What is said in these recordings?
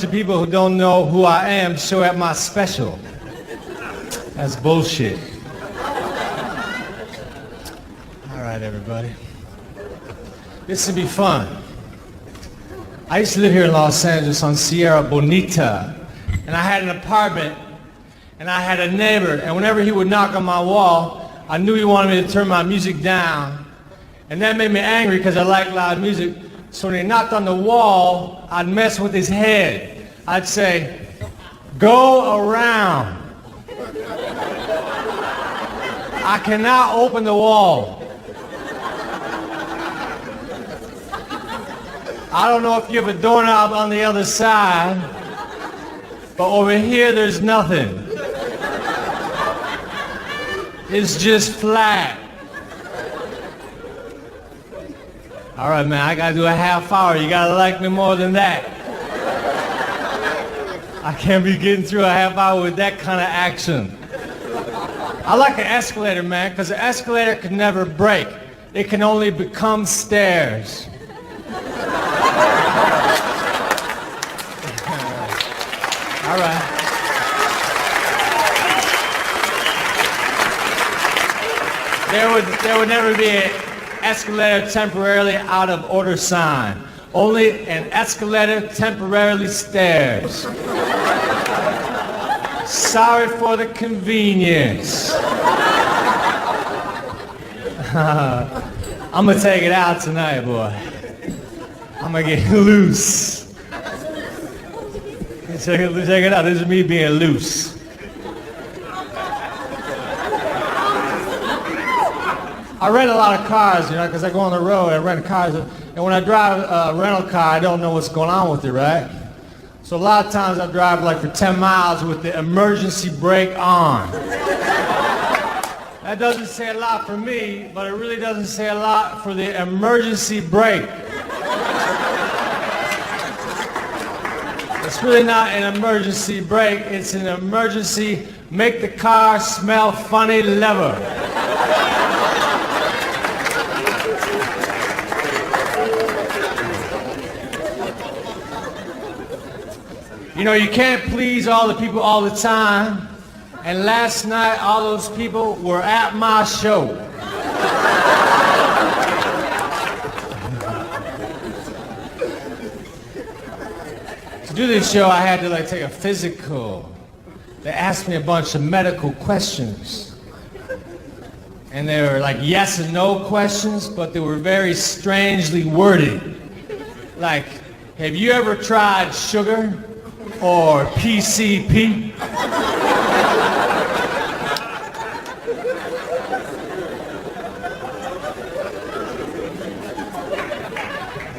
to people who don't know who I am show up my special. That's bullshit. All right, everybody. This will be fun. I used to live here in Los Angeles on Sierra Bonita, and I had an apartment, and I had a neighbor, and whenever he would knock on my wall, I knew he wanted me to turn my music down, and that made me angry because I like loud music. So when he knocked on the wall, I'd mess with his head. I'd say, "Go around." I cannot open the wall. I don't know if you have a doorknob on the other side, but over here there's nothing. It's just flat. All right, man, I gotta do a half hour. You gotta like me more than that. I can't be getting through a half hour with that kind of action. I like an escalator, man, because an escalator can never break. It can only become stairs. All right. There would never be an escalator temporarily out of order sign. Only an escalator temporarily stairs. Sorry for the convenience. I'm gonna take it out tonight, boy. I'm gonna get loose. Check it out. This is me being loose. I rent a lot of cars, you know, because I go on the road, I rent cars, and when I drive a rental car, I don't know what's going on with it, right? So a lot of times I drive like for 10 miles with the emergency brake on. That doesn't say a lot for me, but it really doesn't say a lot for the emergency brake. It's really not an emergency brake, it's an emergency make the car smell funny lever. You know, you can't please all the people all the time, and last night all those people were at my show. To do this show, I had to take a physical. They asked me a bunch of medical questions. And they were like yes and no questions, but they were very strangely worded. Like, have you ever tried sugar or PCP?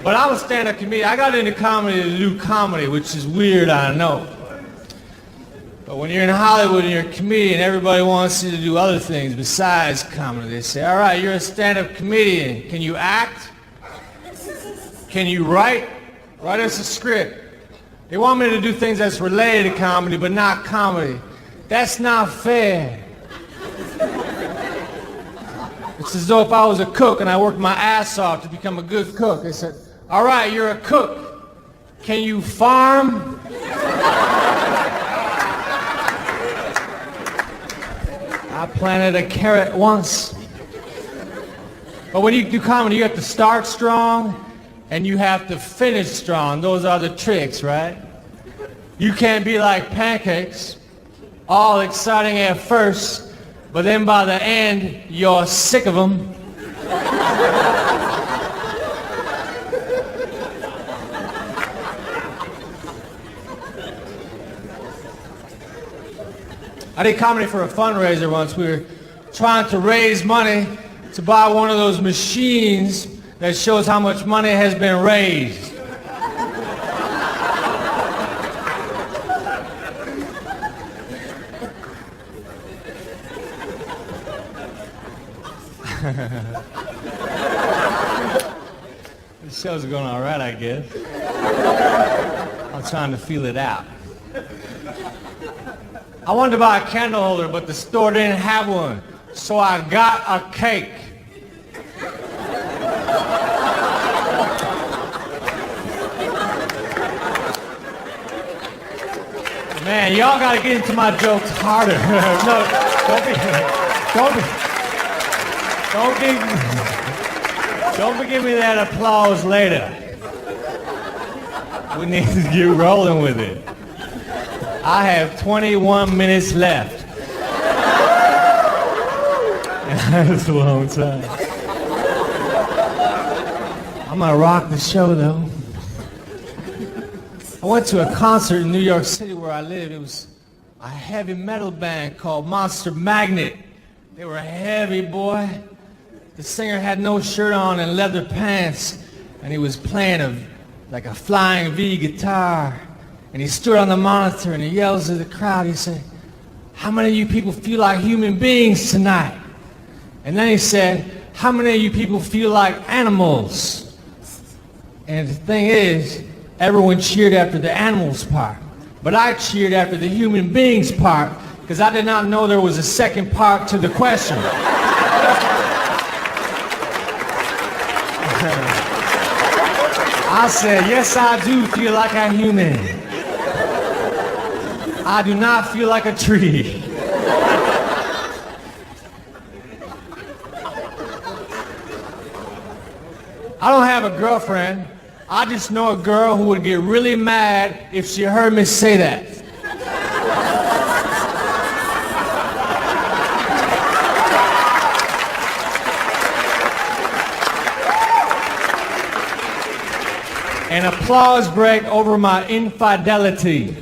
But I'm a stand-up comedian. I got into comedy to do comedy, which is weird, I know. But when you're in Hollywood and you're a comedian, everybody wants you to do other things besides comedy. They say, all right, you're a stand-up comedian. Can you act? Can you write? Write us a script. They want me to do things that's related to comedy, but not comedy. That's not fair. It's as though if I was a cook and I worked my ass off to become a good cook. They said, all right, you're a cook. Can you farm? I planted a carrot once. But when you do comedy, you have to start strong and you have to finish strong. Those are the tricks, right? You can't be like pancakes, all exciting at first, but then by the end, you're sick of them. I did comedy for a fundraiser once. We were trying to raise money to buy one of those machines that shows how much money has been raised. This show's going all right, I guess. I'm trying to feel it out. I wanted to buy a candle holder, but the store didn't have one, so I got a cake. Man, y'all gotta get into my jokes harder. No, don't be giving me that applause later. We need to get rolling with it. I have 21 minutes left. That's a long time. I'm gonna rock the show though. I went to a concert in New York City where I live. It was a heavy metal band called Monster Magnet. They were heavy, boy. The singer had no shirt on and leather pants, and he was playing like a flying V guitar. And he stood on the monitor and he yells at the crowd. He said, "How many of you people feel like human beings tonight?" And then he said, "How many of you people feel like animals?" And the thing is, everyone cheered after the animals part. But I cheered after the human beings part because I did not know there was a second part to the question. I said, yes, I do feel like a human. I do not feel like a tree. I don't have a girlfriend. I just know a girl who would get really mad if she heard me say that. An applause break over my infidelity.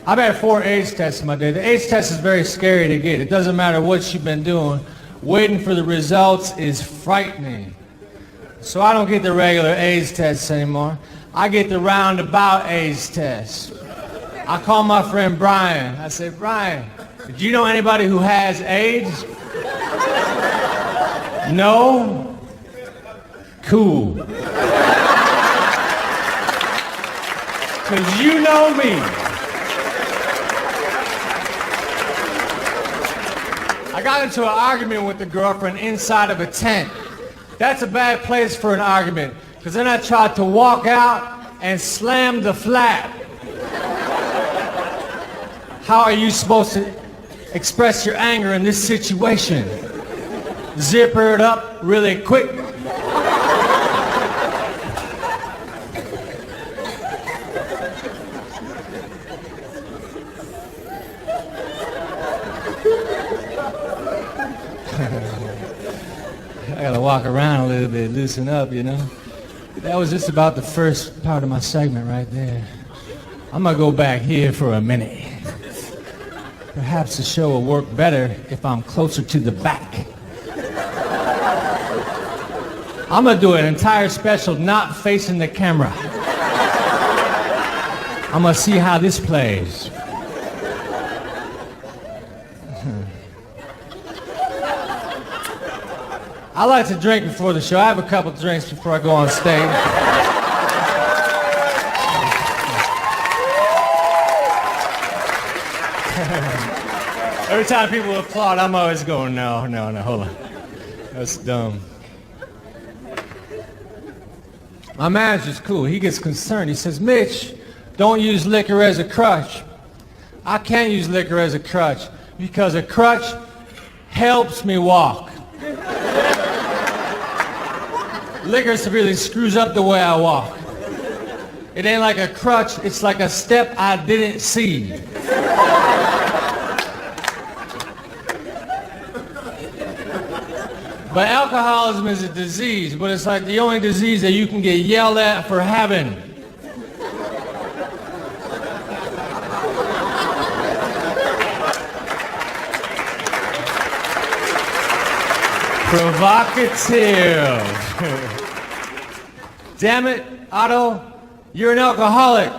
I've had 4 AIDS tests in my day. The AIDS test is very scary to get. It doesn't matter what you've been doing. Waiting for the results is frightening. So I don't get the regular AIDS tests anymore. I get the roundabout AIDS test. I call my friend Brian. I say, "Brian, do you know anybody who has AIDS?" "No." "Cool. Because you know me." I got into an argument with the girlfriend inside of a tent. That's a bad place for an argument, because then I tried to walk out and slam the flap. How are you supposed to express your anger in this situation? Zipper it up really quick. I gotta walk around a little bit, loosen up, you know. That was just about the first part of my segment right there. I'm gonna go back here for a minute. Perhaps the show will work better if I'm closer to the back. I'm gonna do an entire special not facing the camera. I'm gonna see how this plays. I like to drink before the show. I have a couple drinks before I go on stage. Every time people applaud, I'm always going, no, hold on. That's dumb. My manager's cool. He gets concerned. He says, "Mitch, don't use liquor as a crutch." I can't use liquor as a crutch because a crutch helps me walk. Liquor severely screws up the way I walk. It ain't like a crutch, it's like a step I didn't see. But alcoholism is a disease, but it's like the only disease that you can get yelled at for having. Provocative. Damn it, Otto, you're an alcoholic.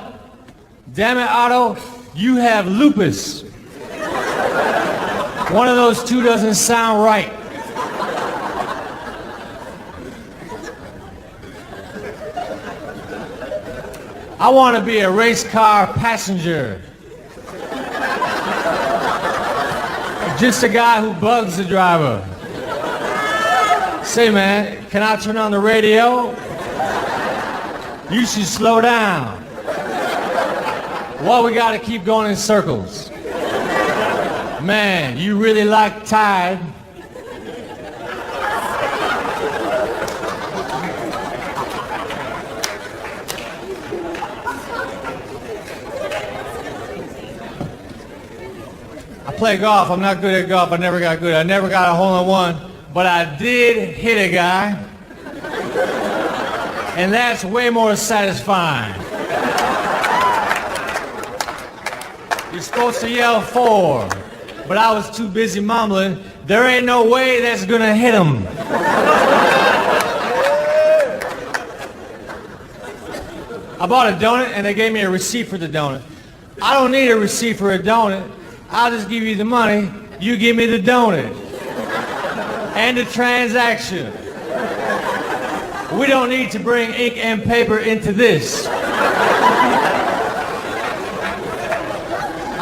Damn it, Otto, you have lupus. One of those two doesn't sound right. I want to be a race car passenger. Just a guy who bugs the driver. Say, man, can I turn on the radio? You should slow down. Well, we gotta keep going in circles. Man, you really like Tide. I play golf. I'm not good at golf. I never got good. I never got a hole-in-one, but I did hit a guy. And that's way more satisfying. You're supposed to yell 4, but I was too busy mumbling, there ain't no way that's gonna hit him. I bought a donut and they gave me a receipt for the donut. I don't need a receipt for a donut. I'll just give you the money, you give me the donut. And the transaction. We don't need to bring ink and paper into this.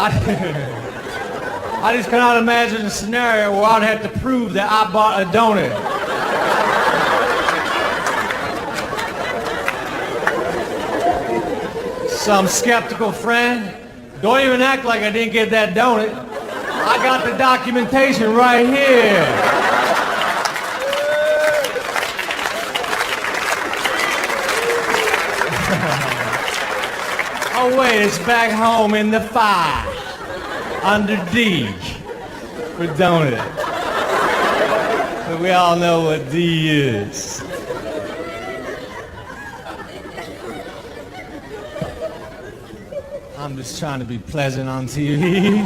I just cannot imagine a scenario where I'd have to prove that I bought a donut. Some skeptical friend, don't even act like I didn't get that donut. I got the documentation right here. Oh wait, it's back home in the fire, under D, for donut. But we all know what D is. I'm just trying to be pleasant on TV.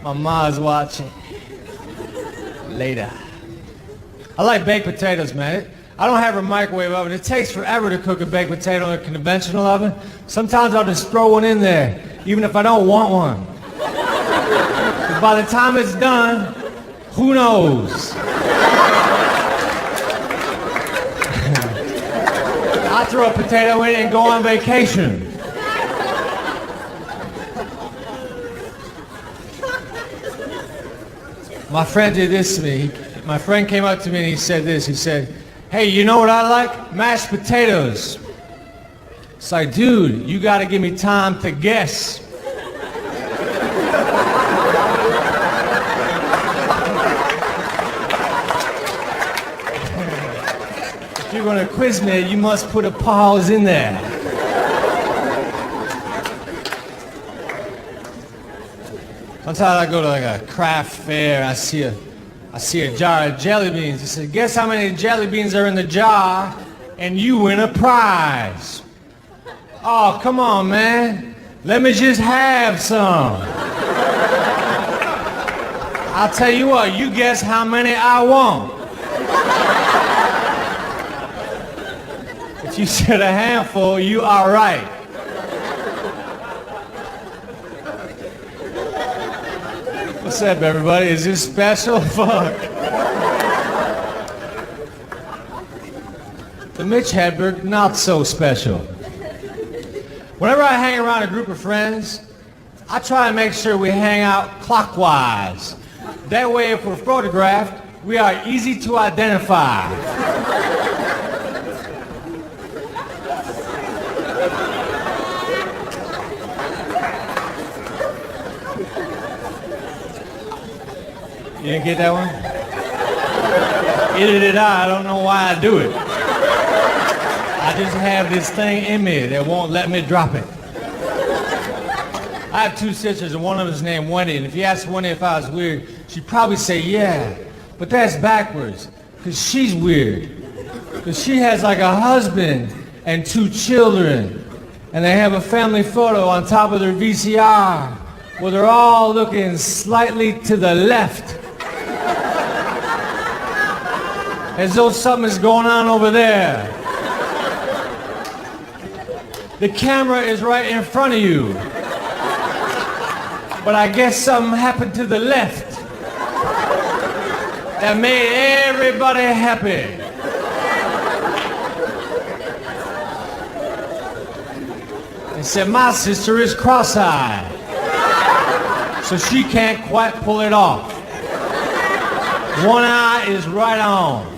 My ma's watching. Later. I like baked potatoes, man. I don't have a microwave oven. It takes forever to cook a baked potato in a conventional oven. Sometimes I'll just throw one in there, even if I don't want one. But by the time it's done, who knows? I throw a potato in and go on vacation. My friend did this to me. My friend came up to me and he said this. He said, hey, you know what I like? Mashed potatoes. It's like, dude, you gotta give me time to guess. If you're gonna quiz me, you must put a pause in there. Sometimes I go to like a craft fair, I see a jar of jelly beans. I said, guess how many jelly beans are in the jar and you win a prize. Oh, come on, man. Let me just have some. I'll tell you what, you guess how many I want. If you said a handful, you are right. What's up, everybody? Is this special? Fuck. The Mitch Hedberg, not so special. Whenever I hang around a group of friends, I try and make sure we hang out clockwise. That way, if we're photographed, we are easy to identify. You didn't get that one? Either did I. I don't know why I do it. I just have this thing in me that won't let me drop it. I have two sisters, and one of them is named Wendy, and if you ask Wendy if I was weird, she'd probably say, yeah, but that's backwards, because she's weird. Because she has like a husband and 2 children, and they have a family photo on top of their VCR, where they're all looking slightly to the left. As though something's going on over there. The camera is right in front of you. But I guess something happened to the left that made everybody happy. They said, my sister is cross-eyed, so she can't quite pull it off. One eye is right on.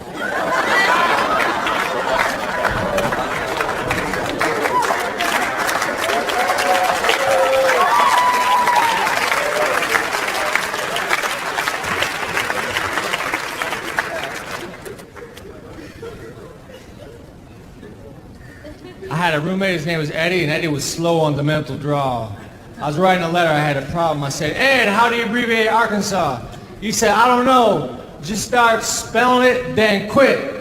I had a roommate, his name was Eddie, and Eddie was slow on the mental draw. I was writing a letter, I had a problem. I said, Ed, how do you abbreviate Arkansas? He said, I don't know. Just start spelling it, then quit.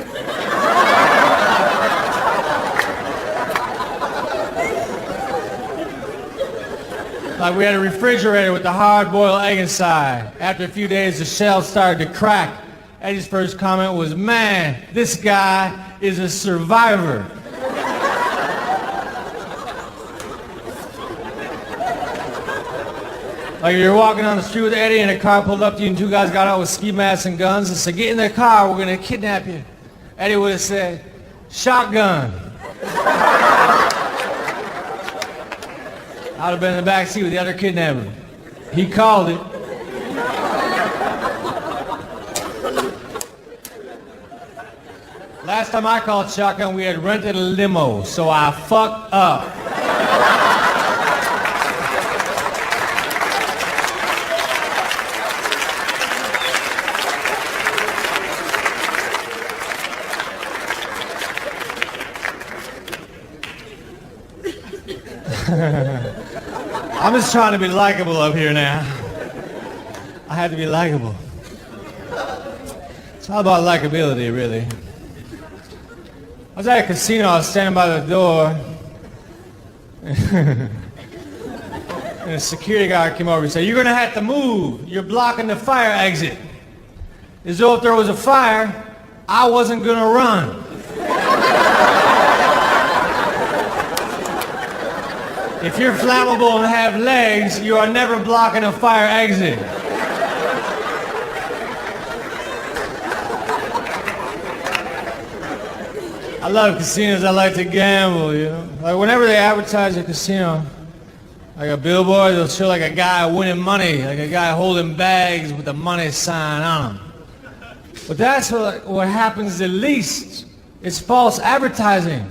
Like we had a refrigerator with the hard-boiled egg inside. After a few days, the shell started to crack. Eddie's first comment was, man, this guy is a survivor. Like you're walking on the street with Eddie and a car pulled up to you and two guys got out with ski masks and guns and said, get in their car, we're going to kidnap you. Eddie would have said, shotgun. I'd have been in the back seat with the other kidnapper. He called it. Last time I called shotgun, we had rented a limo, so I fucked up. I'm just trying to be likable up here now. I had to be likable. It's all about likability, really. I was at a casino, I was standing by the door, and a security guard came over and said, you're going to have to move. You're blocking the fire exit. As though if there was a fire, I wasn't going to run. If you're flammable and have legs, you are never blocking a fire exit. I love casinos. I like to gamble, you know. Like whenever they advertise a casino, like a billboard, they'll show like a guy winning money, like a guy holding bags with a money sign on them. But that's what happens the least. It's false advertising.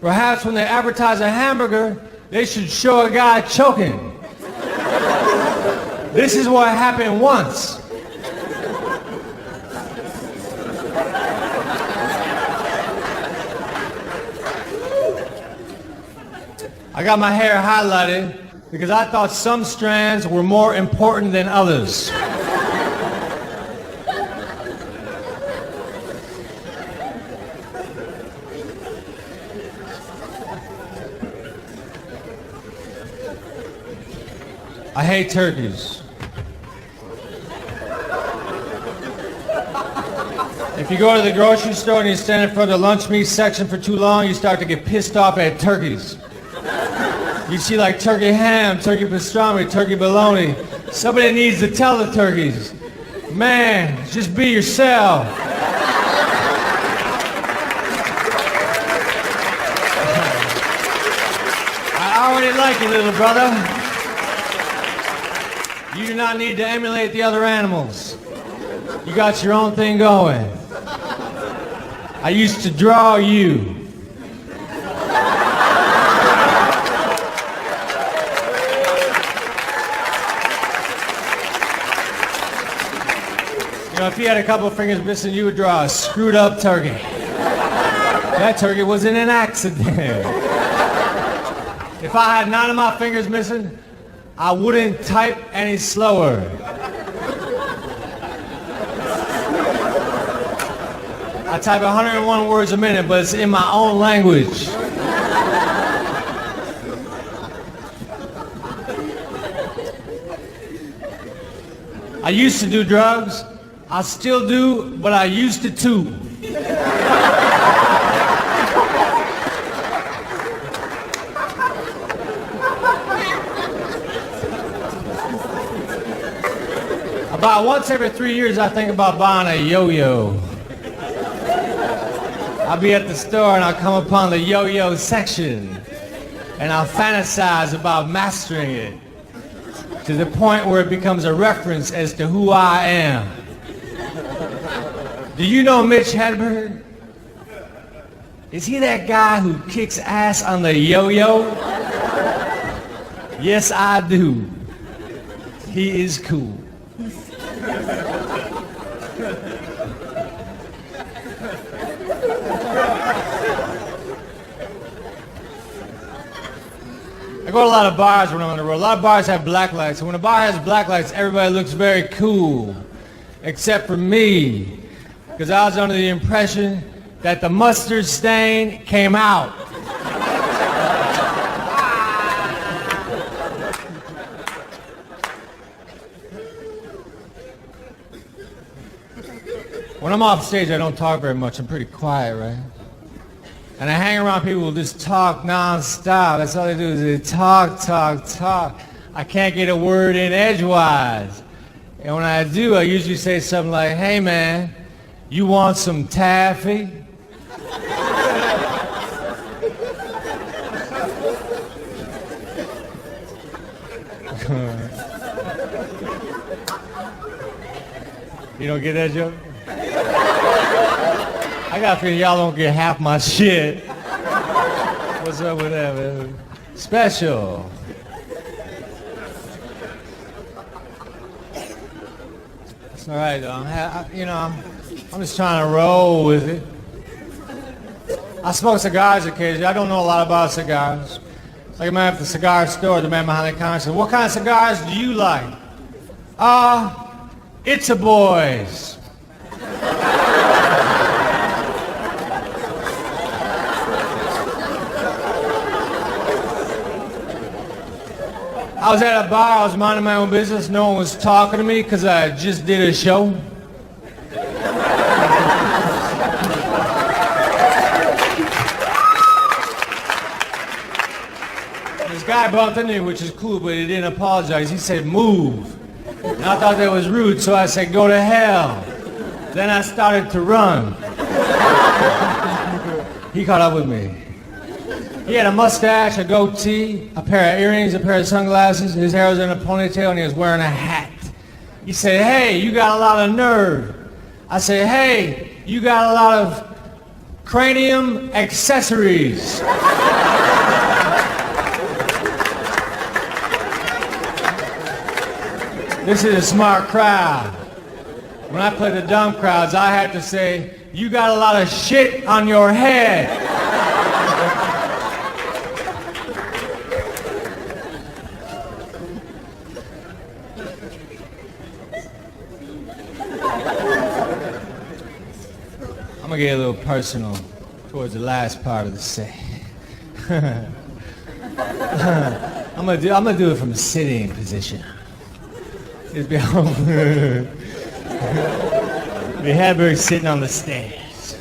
Perhaps when they advertise a hamburger, they should show a guy choking. This is what happened once. I got my hair highlighted because I thought some strands were more important than others. I hate turkeys. If you go to the grocery store and you stand in front of the lunch meat section for too long, you start to get pissed off at turkeys. You see like turkey ham, turkey pastrami, turkey bologna. Somebody needs to tell the turkeys, man, just be yourself. I already like you, little brother. You do not need to emulate the other animals. You got your own thing going. I used to draw you. You know, if you had a couple of fingers missing, you would draw a screwed up turkey. That turkey was in an accident. If I had none of my fingers missing, I wouldn't type any slower. I type 101 words a minute, but it's in my own language. I used to do drugs. I still do, but I used to too. About once every 3 years, I think about buying a yo-yo. I'll be at the store and I'll come upon the yo-yo section and I'll fantasize about mastering it to the point where it becomes a reference as to who I am. Do you know Mitch Hedberg? Is he that guy who kicks ass on the yo-yo? Yes, I do. He is cool. I go to a lot of bars when I'm on the road. A lot of bars have black lights. And when a bar has black lights, everybody looks very cool. Except for me. Because I was under the impression that the mustard stain came out. When I'm off stage, I don't talk very much. I'm pretty quiet, right? And I hang around people who just talk non-stop. That's all they do is they talk, talk, talk. I can't get a word in edgewise. And when I do, I usually say something like, hey man, you want some taffy? You don't get that joke? I got a feeling y'all don't get half my shit. What's up with that, man? Special. It's all right, though. I'm just trying to roll with it. I smoke cigars occasionally. I don't know a lot about cigars. Like a man at the cigar store, the man behind the counter said, what kind of cigars do you like? It's a boys. I was at a bar, I was minding my own business, no one was talking to me because I just did a show. This guy bumped into me, which is cool, but he didn't apologize. He said, move. And I thought that was rude, so I said, go to hell. Then I started to run. He caught up with me. He had a mustache, a goatee, a pair of earrings, a pair of sunglasses. His hair was in a ponytail and he was wearing a hat. He said, hey, you got a lot of nerve. I said, hey, you got a lot of cranium accessories. This is a smart crowd. When I play the dumb crowds, I have to say, you got a lot of shit on your head. I'm gonna get a little personal towards the last part of the set. I'm gonna do it from a sitting position. Just be Hedberg sitting on the stairs.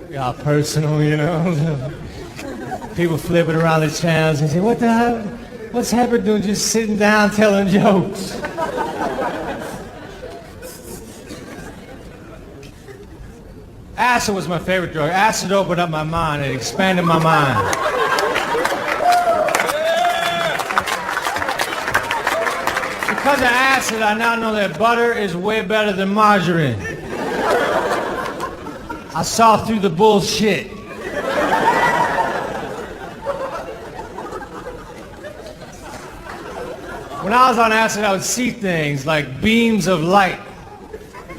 Be all personal, you know. People flipping around the channels and say, what the hell? What's Hedberg doing just sitting down telling jokes? Acid was my favorite drug. Acid opened up my mind. It expanded my mind. Because of acid, I now know that butter is way better than margarine. I saw through the bullshit. When I was on acid, I would see things like beams of light.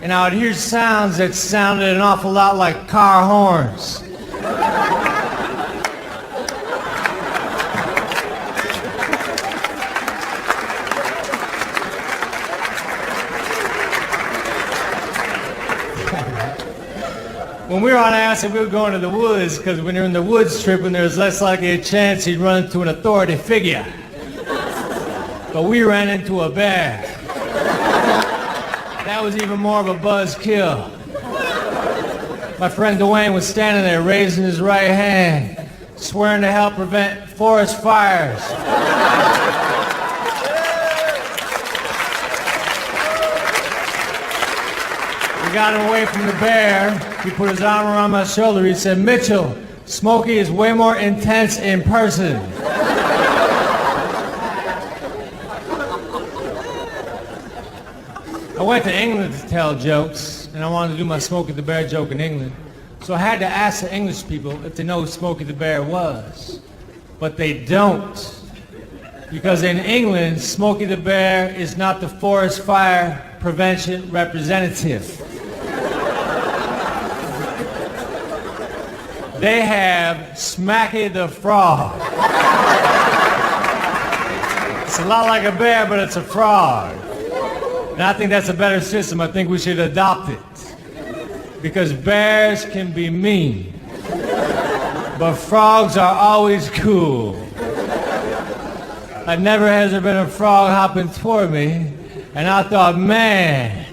And I would hear sounds that sounded an awful lot like car horns. When we were on acid, we would go into the woods, because when you're in the woods tripping, there's less likely a chance you'd run into an authority figure. But we ran into a bear. That was even more of a buzzkill. My friend Dwayne was standing there raising his right hand, swearing to help prevent forest fires. We got him away from the bear. He put his arm around my shoulder. He said, Mitchell, Smokey is way more intense in person. I went to England to tell jokes, and I wanted to do my Smokey the Bear joke in England. So I had to ask the English people if they know who Smokey the Bear was. But they don't. Because in England, Smokey the Bear is not the forest fire prevention representative. They have Smacky the Frog. It's a lot like a bear, but it's a frog. And I think that's a better system. I think we should adopt it. Because bears can be mean, but frogs are always cool. Like never has there been a frog hopping toward me, and I thought, man,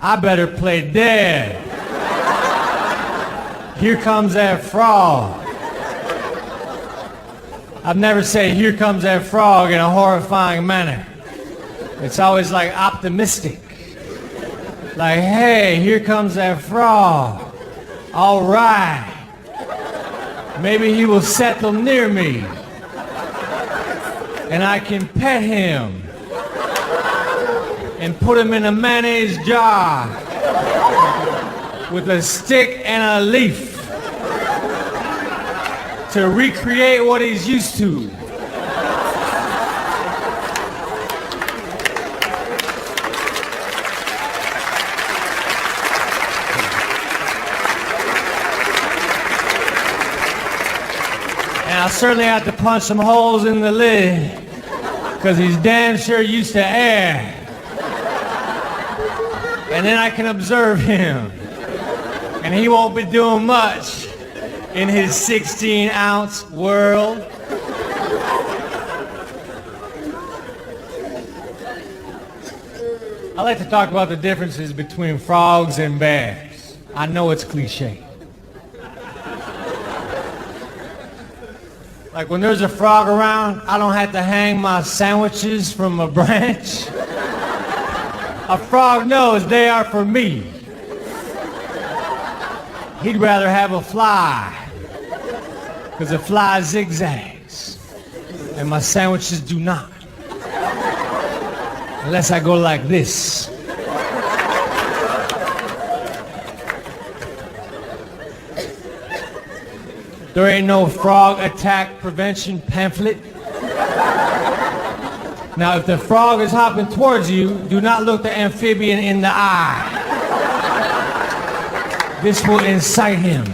I better play dead. Here comes that frog. I've never said, here comes that frog in a horrifying manner. It's always like optimistic. Like, hey, here comes that frog. All right. Maybe he will settle near me. And I can pet him. And put him in a mayonnaise jar. With a stick and a leaf. To recreate what he's used to. And I certainly have to punch some holes in the lid, because he's damn sure used to air. And then I can observe him. And he won't be doing much in his 16-ounce world. I like to talk about the differences between frogs and bears. I know it's cliche. Like when there's a frog around, I don't have to hang my sandwiches from a branch. A frog knows they are for me. He'd rather have a fly, because a fly zigzags, and my sandwiches do not. Unless I go like this. There ain't no frog attack prevention pamphlet. Now, if the frog is hopping towards you, do not look the amphibian in the eye. This will incite him.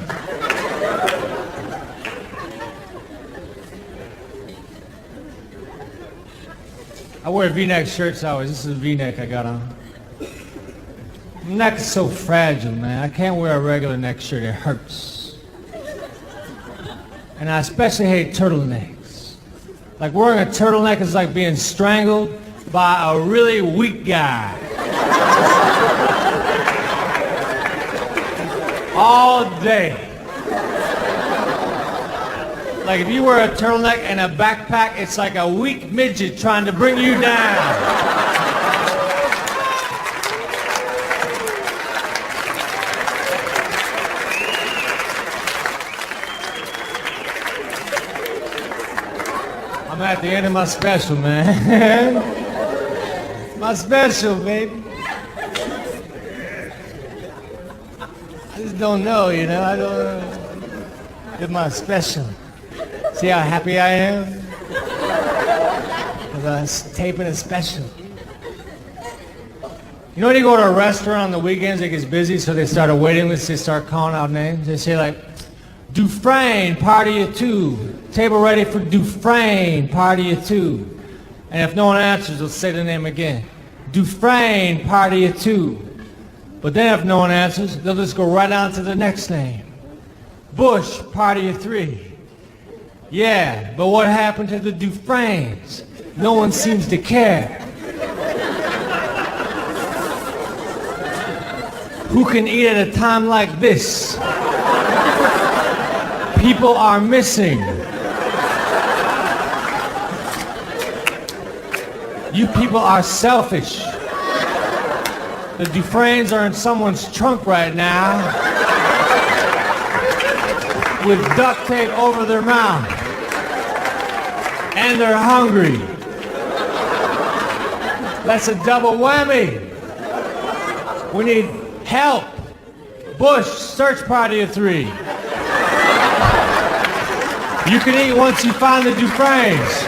I wear V-neck shirts always. This is a V-neck I got on. My neck is so fragile, man. I can't wear a regular neck shirt. It hurts. And I especially hate turtlenecks. Like wearing a turtleneck is like being strangled by a really weak guy. All day. Like if you wear a turtleneck and a backpack, it's like a weak midget trying to bring you down. I'm at the end of my special, man. My special, baby. I just don't know, you know. I don't know. It's my special. See how happy I am? Because I was taping a special. You know when you go to a restaurant on the weekends, it gets busy, so they start a waiting list, they start calling out names. They say like, Dufresne, party of two. Table ready for Dufresne, party of two. And if no one answers, they'll say the name again. Dufresne, party of two. But then if no one answers, they'll just go right on to the next name. Bush, party of three. Yeah, but what happened to the Dufresnes? No one seems to care. Who can eat at a time like this? People are missing. You people are selfish. The Dufresnes are in someone's trunk right now with duct tape over their mouth. And they're hungry. That's a double whammy. We need help. Bush, search party of three. You can eat once you find the Dufresnes.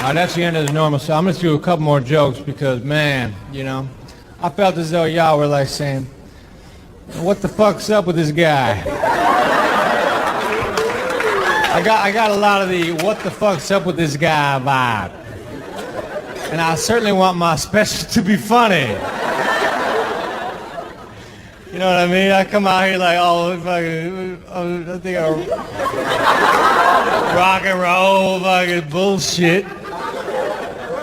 That's the end of the normal show. I'm going to do a couple more jokes because, man, you know, I felt as though y'all were like saying, what the fuck's up with this guy? I got a lot of the what the fuck's up with this guy vibe. And I certainly want my special to be funny. You know what I mean? I come out here like, oh, fucking, I think I rock and roll fucking bullshit.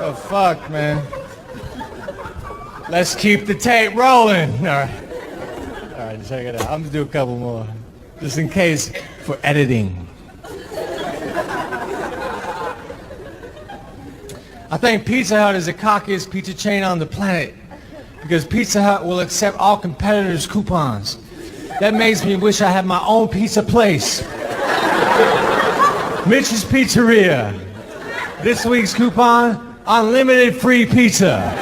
Oh, fuck, man. Let's keep the tape rolling. All right, check it out. I'm gonna do a couple more, just in case for editing. I think Pizza Hut is the cockiest pizza chain on the planet because Pizza Hut will accept all competitors' coupons. That makes me wish I had my own pizza place. Mitch's Pizzeria. This week's coupon, unlimited free pizza.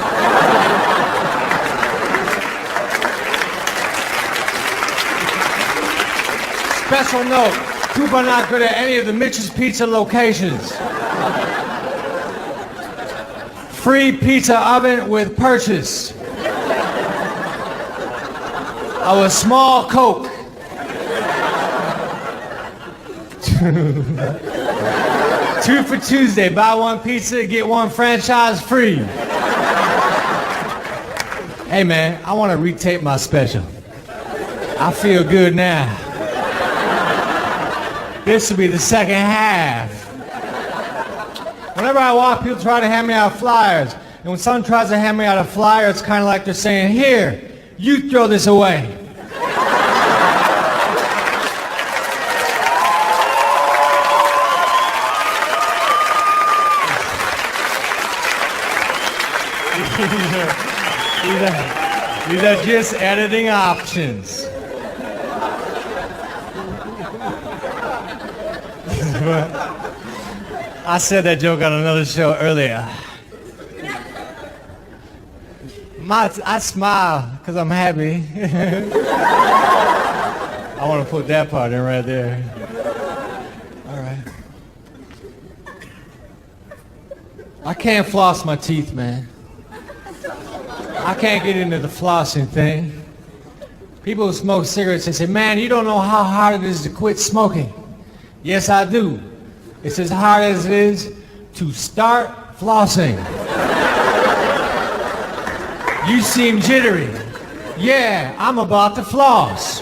Special note, coupon not good at any of the Mitch's Pizza locations. Free pizza oven with purchase of a small Coke. Two for Tuesday. Buy one pizza, get one franchise free. Hey man, I want to retape my special. I feel good now. This will be the second half. Whenever I walk, people try to hand me out flyers. And when someone tries to hand me out a flyer, it's kind of like they're saying, here, you throw this away. These are just editing options. I said that joke on another show earlier. I smile because I'm happy. I want to put that part in right there. All right. I can't floss my teeth, man. I can't get into the flossing thing. People who smoke cigarettes, they say, man, you don't know how hard it is to quit smoking. Yes, I do. It's as hard as it is to start flossing. You seem jittery. Yeah, I'm about to floss.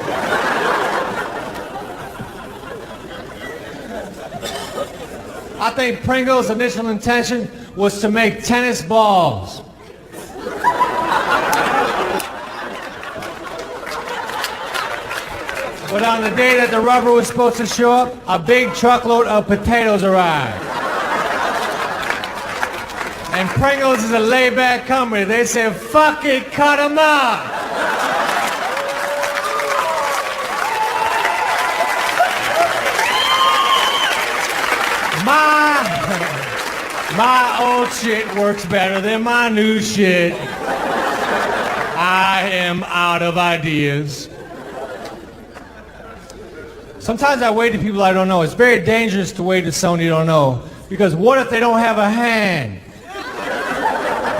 I think Pringle's initial intention was to make tennis balls. But on the day that the rubber was supposed to show up, a big truckload of potatoes arrived. And Pringles is a laid-back company. They said, fuck it, cut them up. My old shit works better than my new shit. I am out of ideas. Sometimes I wave to people I don't know. It's very dangerous to wave to someone you don't know. Because what if they don't have a hand?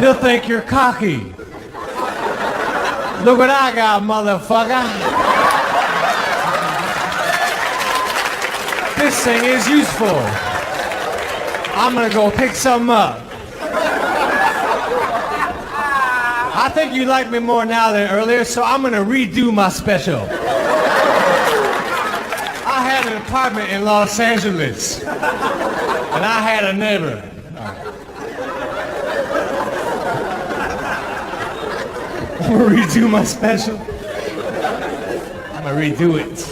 They'll think you're cocky. Look what I got, motherfucker. This thing is useful. I'm gonna go pick something up. I think you like me more now than earlier, so I'm gonna redo my special. I had an apartment in Los Angeles, and I had a neighbor. I'm gonna redo my special. I'm gonna redo it.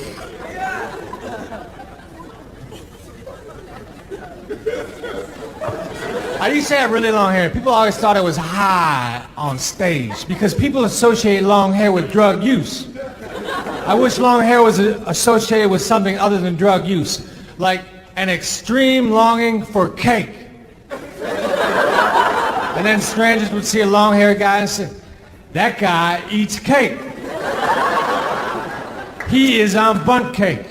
I used to have really long hair. People always thought it was high on stage because people associate long hair with drug use. I wish long hair was associated with something other than drug use, like an extreme longing for cake. And then strangers would see a long-haired guy and say, that guy eats cake. He is on bunt cake.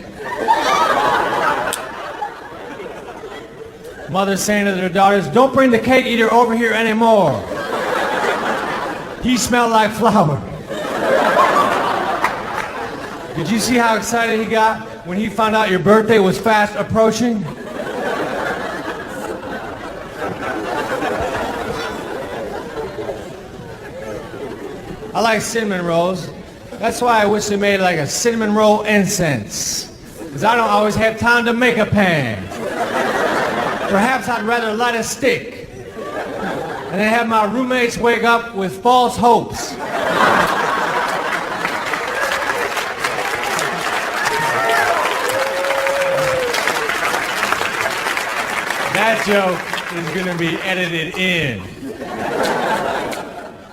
Mothers saying to their daughters, don't bring the cake eater over here anymore. He smelled like flour. Did you see how excited he got when he found out your birthday was fast approaching? I like cinnamon rolls. That's why I wish they made like a cinnamon roll incense. Because I don't always have time to make a pan. Perhaps I'd rather light a stick and then have my roommates wake up with false hopes. That joke is going to be edited in.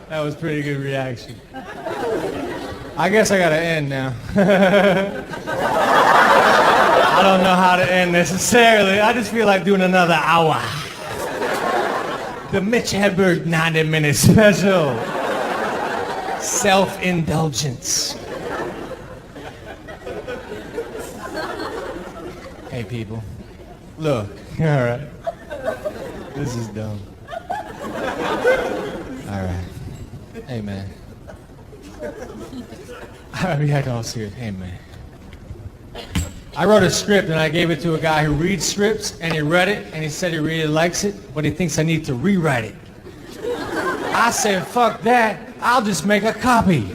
That was pretty good reaction. I guess I got to end now. I don't know how to end necessarily. I just feel like doing another hour. The Mitch Hedberg 90-minute special. Self-indulgence. Hey people, look, all right. This is dumb. All right. Hey man. I mean, I don't serious. Hey man. I wrote a script and I gave it to a guy who reads scripts, and he read it and he said he really likes it, but he thinks I need to rewrite it. I said, fuck that, I'll just make a copy.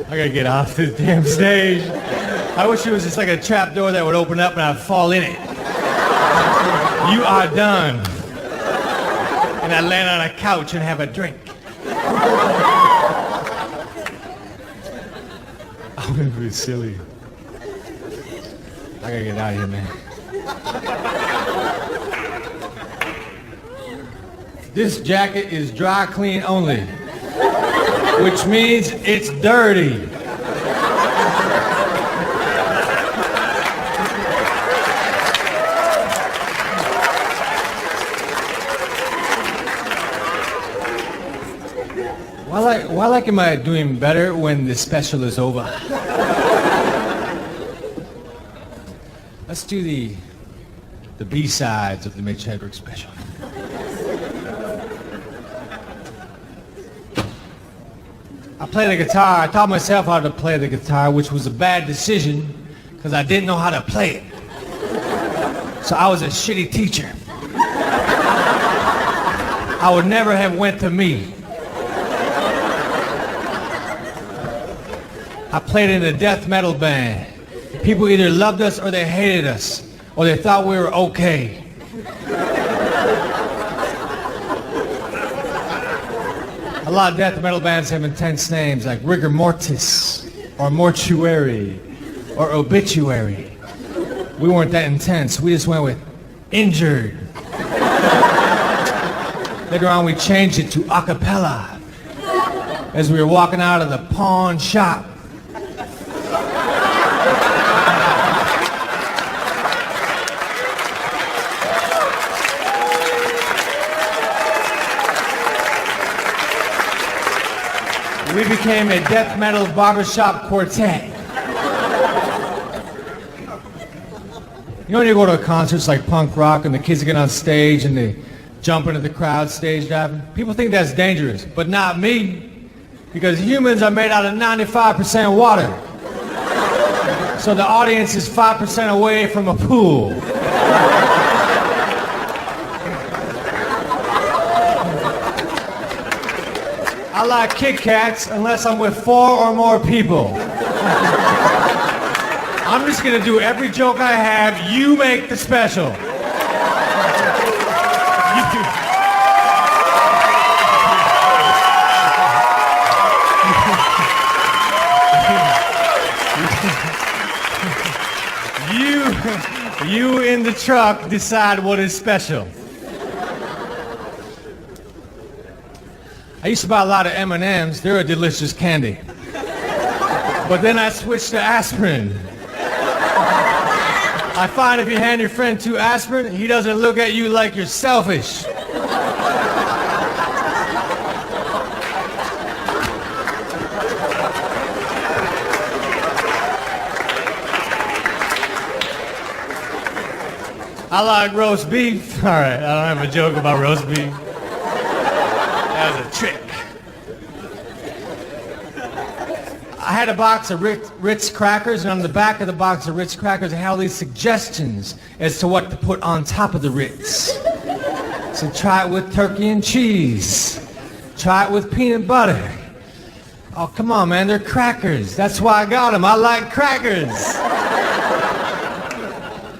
I gotta get off this damn stage. I wish it was just like a trap door that would open up and I'd fall in it. You are done. And I'd land on a couch and have a drink. I'm gonna be silly. I gotta get out of here, man. This jacket is dry clean only, which means it's dirty. Why am I doing better when the special is over? Let's do the B-sides of the Mitch Hedberg special. I play the guitar. I taught myself how to play the guitar, which was a bad decision because I didn't know how to play it. So I was a shitty teacher. I would never have went to me. I played in a death metal band. People either loved us or they hated us, or they thought we were okay. A lot of death metal bands have intense names like Rigor Mortis, or Mortuary, or Obituary. We weren't that intense. We just went with Injured. Later on we changed it to a cappella as we were walking out of the pawn shop. We became a death metal barbershop quartet. You know when you go to concerts like punk rock and the kids get on stage and they jump into the crowd stage diving? People think that's dangerous, but not me, because humans are made out of 95% water. So the audience is 5% away from a pool. I like Kit Kats unless I'm with 4 or more people. I'm just gonna do every joke I have. You make the special. You in the truck decide what is special. I used to buy a lot of M&Ms. They're a delicious candy. But then I switched to aspirin. I find if you hand your friend 2 aspirin, he doesn't look at you like you're selfish. I like roast beef. All right, I don't have a joke about roast beef. That was a trick. I had a box of Ritz crackers, and on the back of the box of Ritz crackers, I had all these suggestions as to what to put on top of the Ritz. So try it with turkey and cheese. Try it with peanut butter. Oh, come on, man, they're crackers. That's why I got them. I like crackers.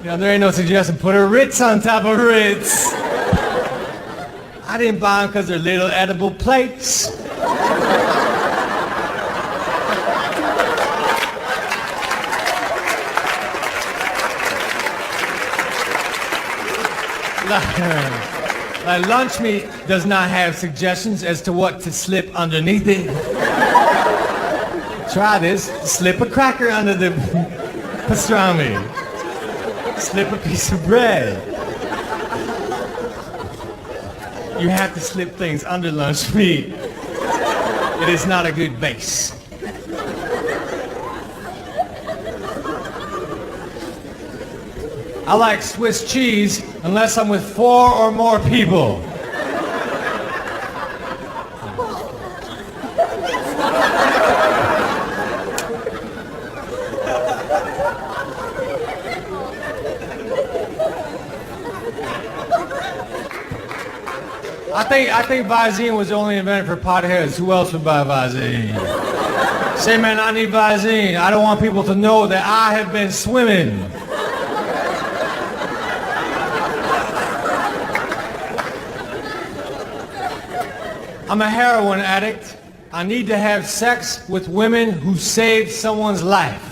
You know, there ain't no suggestion. Put a Ritz on top of Ritz. I didn't buy them because they're little edible plates. Like lunch meat does not have suggestions as to what to slip underneath it. Try this. Slip a cracker under the pastrami. Slip a piece of bread. You have to slip things under lunch meat. It is not a good base. I like Swiss cheese unless I'm with 4 or more people. I think Visine was only invented for potheads. Who else would buy Visine? Say, man, I need Visine. I don't want people to know that I have been swimming. I'm a heroin addict. I need to have sex with women who saved someone's life.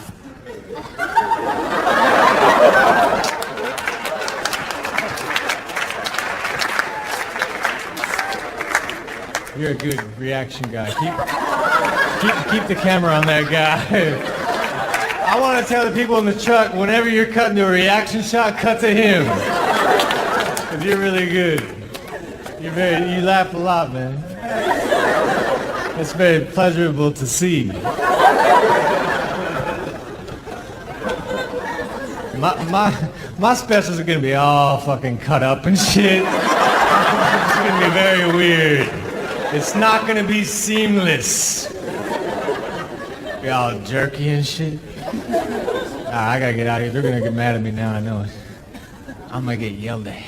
You're a good reaction guy. Keep the camera on that guy. I want to tell the people in the truck, whenever you're cutting to a reaction shot, cut to him. Because you're really good. You laugh a lot, man. It's very pleasurable to see. My specials are going to be all fucking cut up and shit. It's going to be very weird. It's not going to be seamless. Be all jerky and shit. I got to get out of here. They're going to get mad at me now, I know it. I'm going to get yelled at.